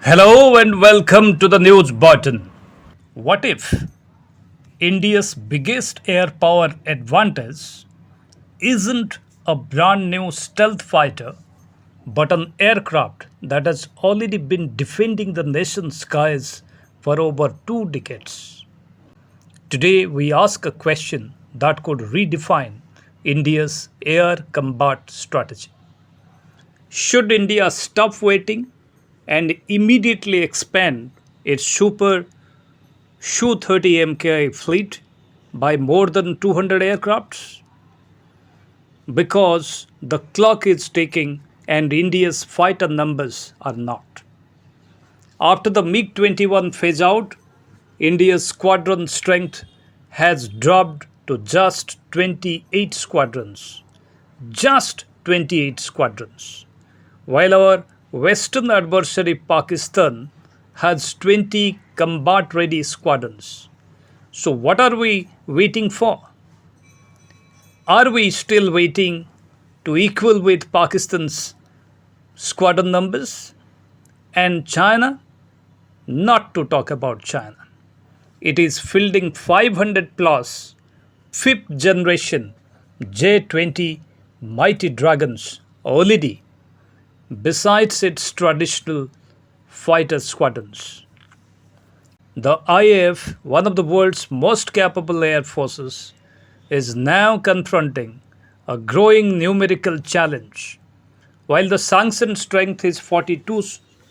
Hello and welcome to the news button. What if India's biggest air power advantage isn't a brand new stealth fighter, but an aircraft that has already been defending the nation's skies for over 2 decades? Today, we ask a question that could redefine India's air combat strategy. Should India stop waiting and immediately expand its Super Su-30MKI fleet by more than 200 aircrafts? Because the clock is ticking and India's fighter numbers are not. After the MiG-21 phase out, India's squadron strength has dropped to just 28 squadrons. Just 28 squadrons. While our Western adversary Pakistan has 20 combat ready squadrons. So, what are we waiting for? Are we still waiting to equal with Pakistan's squadron numbers? And China? Not to talk about China. It is fielding 500 plus fifth generation J-20 mighty dragons already, besides its traditional fighter squadrons. The IAF, one of the world's most capable air forces, is now confronting a growing numerical challenge. While the sanctioned strength is 42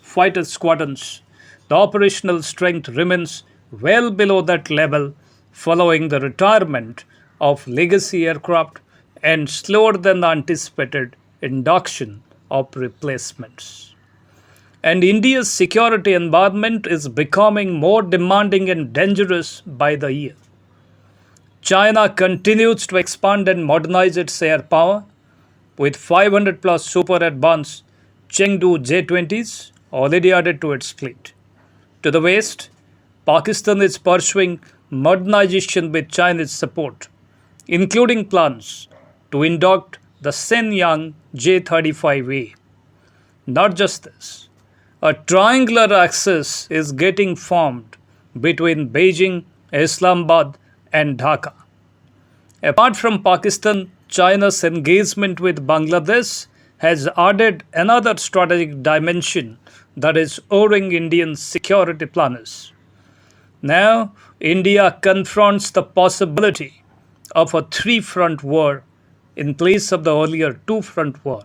fighter squadrons, the operational strength remains well below that level following the retirement of legacy aircraft and slower than anticipated induction of replacements. And India's security environment is becoming more demanding and dangerous by the year. China continues to expand and modernize its air power with 500 plus super advanced Chengdu J-20s already added to its fleet. To the west, Pakistan is pursuing modernization with Chinese support, including plans to induct the Shenyang J-35A. Not just this, a triangular axis is getting formed between Beijing, Islamabad, and Dhaka. Apart from Pakistan, China's engagement with Bangladesh has added another strategic dimension that is worrying Indian security planners. Now, India confronts the possibility of a three-front war in place of the earlier two-front war.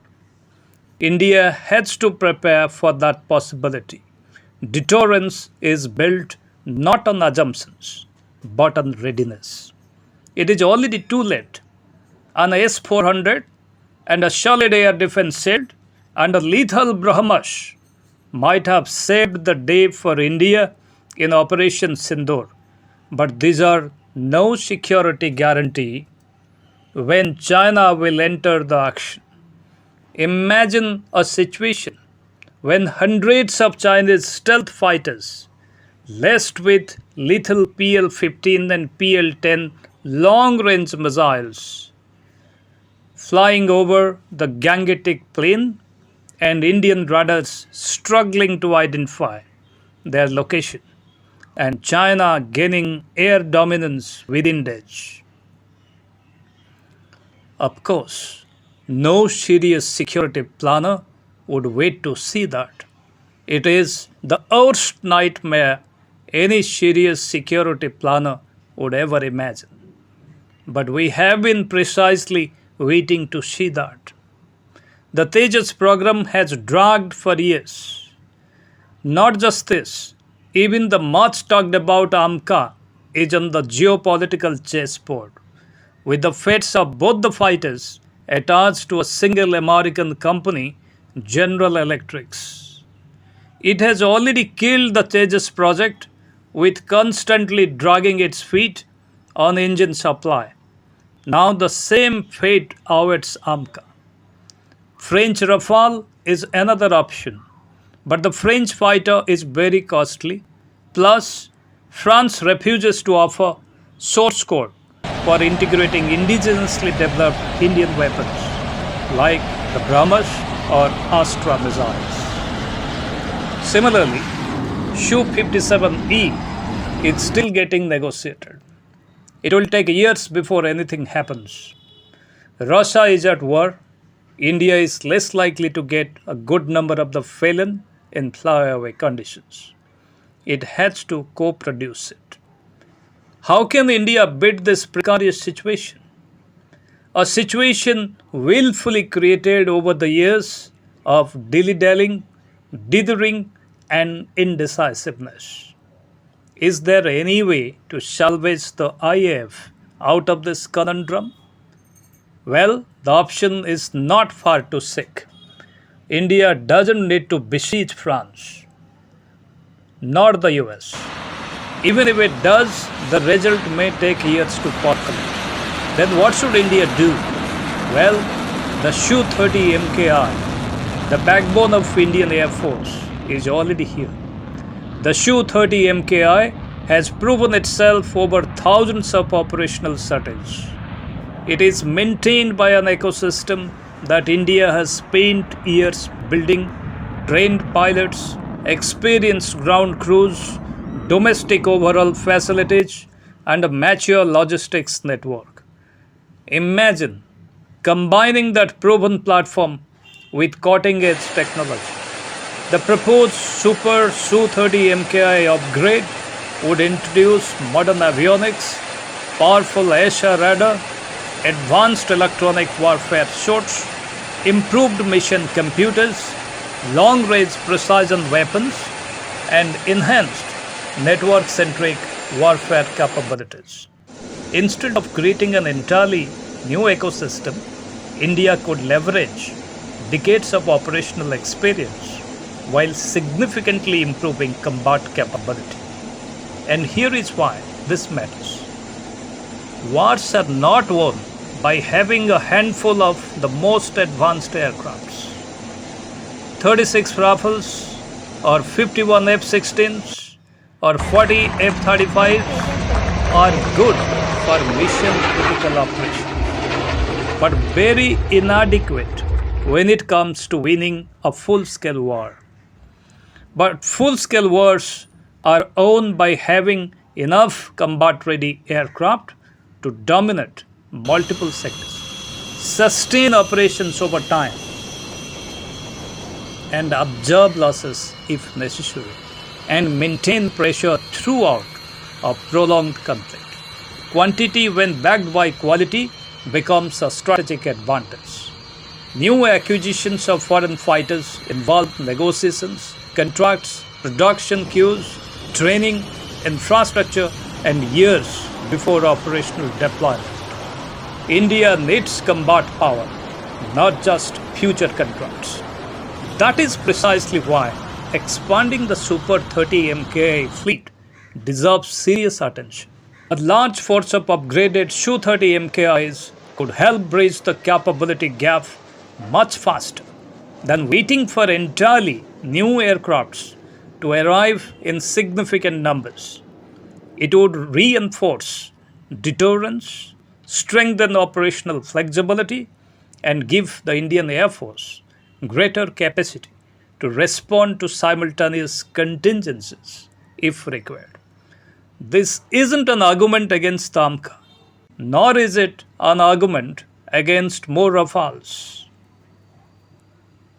India has to prepare for that possibility. Deterrence is built not on assumptions, but on readiness. It is already too late. An S-400 and a solid air defense shield and a lethal BrahMos might have saved the day for India in Operation Sindoor, but these are no security guarantee when China will enter the action. Imagine a situation when hundreds of Chinese stealth fighters, laced with lethal PL-15 and PL-10 long-range missiles, flying over the Gangetic Plain and Indian radars struggling to identify their location, and China gaining air dominance within days. Of course, no serious security planner would wait to see that. It is the worst nightmare any serious security planner would ever imagine. But we have been precisely waiting to see that. The Tejas program has dragged for years. Not just this, even the much talked about AMCA is on the geopolitical chessboard, with the fates of both the fighters attached to a single American company, General Electrics. It has already killed the Tejas project with constantly dragging its feet on engine supply. Now the same fate awaits AMCA. French Rafale is another option, but the French fighter is very costly. Plus, France refuses to offer source code for integrating indigenously developed Indian weapons like the BrahMos or Astra missiles. Similarly, Su-57E is still getting negotiated. It will take years before anything happens. Russia is at war. India is less likely to get a good number of the Phelan in flyaway conditions. It has to co-produce it. How can India beat this precarious situation? A situation willfully created over the years of dilly-dallying, dithering, and indecisiveness. Is there any way to salvage the IAF out of this conundrum? Well, the option is not far to seek. India doesn't need to besiege France, nor the US. Even if it does, the result may take years to populate. Then what should India do? Well, the Su-30MKI, the backbone of Indian Air Force, is already here. The Su-30MKI has proven itself over thousands of operational settings. It is maintained by an ecosystem that India has spent years building: trained pilots, experienced ground crews, domestic overhaul facilities, and a mature logistics network. Imagine combining that proven platform with cutting-edge technology. The proposed Super Su-30MKI upgrade would introduce modern avionics, powerful ASA radar, advanced electronic warfare suits, improved mission computers, long-range precision weapons, and enhanced network-centric warfare capabilities. Instead of creating an entirely new ecosystem, India could leverage decades of operational experience while significantly improving combat capability. And here is why this matters. Wars are not won by having a handful of the most advanced aircrafts. 36 Rafales, or 51 F-16s, or 40 F-35s are good for mission-critical operations, but very inadequate when it comes to winning a full-scale war. But full-scale wars are won by having enough combat-ready aircraft to dominate multiple sectors, sustain operations over time, and absorb losses if necessary, and maintain pressure throughout a prolonged conflict. Quantity, when backed by quality, becomes a strategic advantage. New acquisitions of foreign fighters involve negotiations, contracts, production queues, training, infrastructure, and years before operational deployment. India needs combat power, not just future contracts. That is precisely why expanding the Super 30MKI fleet deserves serious attention. A large force of upgraded Su-30MKIs could help bridge the capability gap much faster than waiting for entirely new aircrafts to arrive in significant numbers. It would reinforce deterrence, strengthen operational flexibility, and give the Indian Air Force greater capacity to respond to simultaneous contingencies if required. This isn't an argument against the AMCA, nor is it an argument against more Rafales,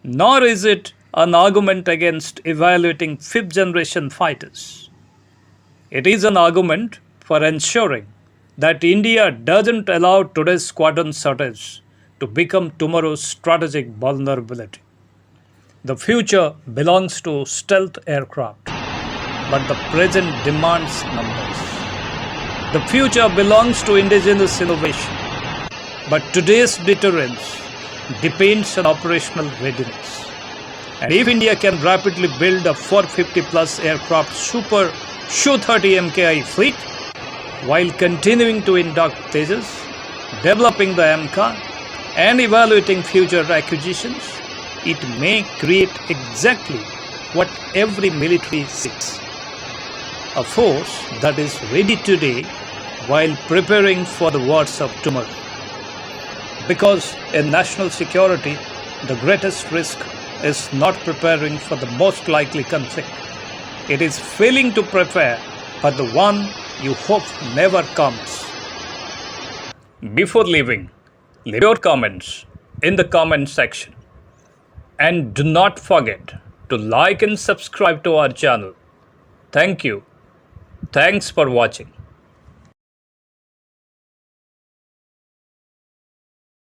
nor is it an argument against evaluating fifth generation fighters. It is an argument for ensuring that India doesn't allow today's squadron shortage to become tomorrow's strategic vulnerability. The future belongs to stealth aircraft, but the present demands numbers. The future belongs to indigenous innovation, but today's deterrence depends on operational readiness. And if India can rapidly build a 450 plus aircraft Super Su-30MKI fleet while continuing to induct Tejas, developing the AMCA, and evaluating future acquisitions, it may create exactly what every military seeks: a force that is ready today while preparing for the wars of tomorrow. Because in national security, the greatest risk is not preparing for the most likely conflict. It is failing to prepare for the one you hope never comes. Before leaving, leave your comments in the comment section. And do not forget to like and subscribe to our channel. Thank you. Thanks for watching.